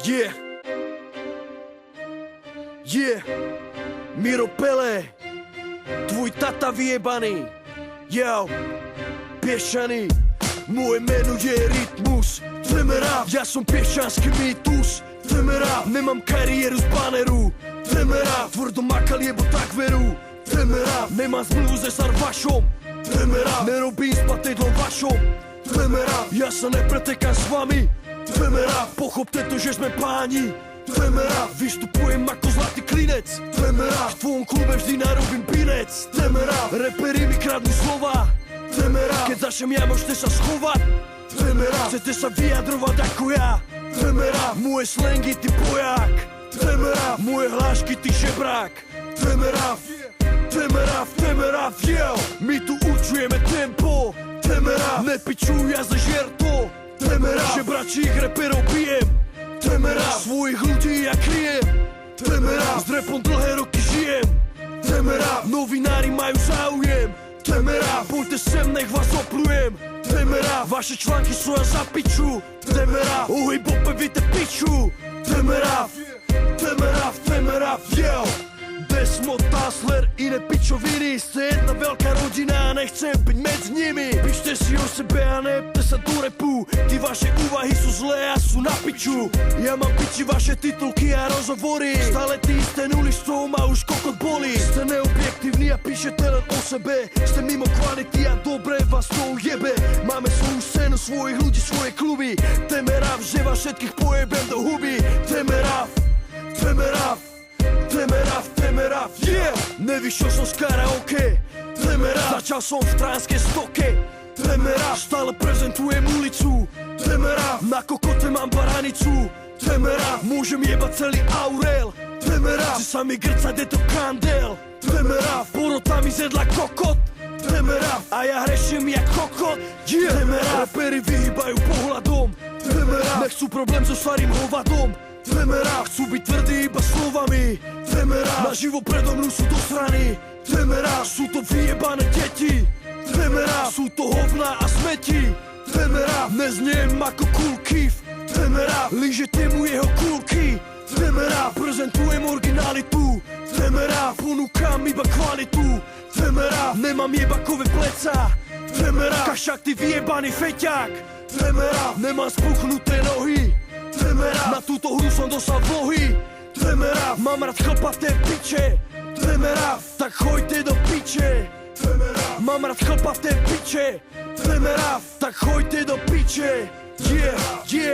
Yeah. Yeah. Miro Pele. Tvůj tata vyjebaný. Yo. Piešaný. Moje meno je Rytmus. Chceme rap. Ja som piešťanský mýtus. Chceme rap. Nemám kariéru z baneru. Chceme rap. Tvrdo makal jebo tak veru. Chceme rap. Nemám zmluvu ze Sarvašom. Chceme rap. Nerobím s patedlom vašom. Chceme rap. Ja sa nepretekám s vami. Chceme rap. Pochopte to, že sme páni. Chceme rap. Vystupujem ako zlatý klinec. Chceme rap. V tvojom klube vždy narobím pinec. Chceme rap. Reperi mi kradnú slova. Chceme rap. Keď začnem ja, môžete sa schovať. Chceme rap. Chcete sa vyjadrovať ako ja. Chceme rap. Moje slangy, ty boják. Chceme rap. Moje hlášky, ty žebrák. Chceme rap. Chceme rap, chceme rap, yeah. My tu určujeme tempo. Chceme rap. Nepičuj, ja zežerto. Chceme rap. Žebračích reperov bijem. Chceme rap. Svojich ľudí ja kryjem. Chceme rap. S repom dlhé roky žijem. Chceme rap. Novinári majú záujem. Chceme rap. Poďte sem, nech vás oplujem. Chceme rap. Vaše články sú ja za piču. Chceme rap. O hip-hope víte piču. Chceme rap. Chceme rap, chceme rap, yeah. Desmond, Tassler, iné pičoviny. Ste jedna veľká rodina a nechcem byť medzi nimi. Píšte si o sebe a nepte sa do repu. Ty vaše úvahy sú zlé a sú na piču. Ja mám piči vaše titulky a rozhovory. Stále ty isté nuly, z toho ma už kokot bolí. Ste neobjektívni a píšete len o sebe. Ste mimo kvality a dobre vás to ujebe. Máme svoju scénu, svojich ľudí, svoje kluby. Chceme rap, že vás všetkých pojebem do huby. Chceme rap, chceme rap. Chceme rap, chceme rap, yeah. Nevyšiel som z karaoke. Chceme rap. Začal som v tránskej stoke. Chceme rap. Stále prezentujem ulicu. Chceme rap. Na kokote mám baranicu. Chceme rap. Môžem jebať celý Aurel. Chceme rap. Chce sa mi grcať, je to kandel. Chceme rap. Porota mi zjedla kokot. Chceme rap. A ja hreším jak kokot, yeah. Chceme rap. Raperi vyhýbajú pohľadom. Chceme rap. Nechcú problém so starým hovadom. Chceme rap. Chcú byť tvrdí iba slovami. Chceme rap. Naživo predo mnou sú dosraní. Chceme rap. Sú to vyjebané deti. Chceme rap. Sú to hovná a smeti. Chceme rap. Nezniem ako Cool Keef. Chceme rap. Lížete mu jeho kulky. Chceme rap. Prezentujem originalitu. Chceme rap. Ponúkam iba kvalitu. Chceme rap. Nemám jebakové pleca. Chceme rap. Kašak, ty vyjebaný feťák. Chceme rap. Nemám spuchnuté nohy. Chceme rap. Na túto hru som dostal vlohy. Chceme rap. Mám rád chlpaté piče. Chceme rap. Tak choďte do piče. Chceme rap. Mám rád chlpaté piče. Chceme rap. Tak choďte do piče. Yeah, yeah.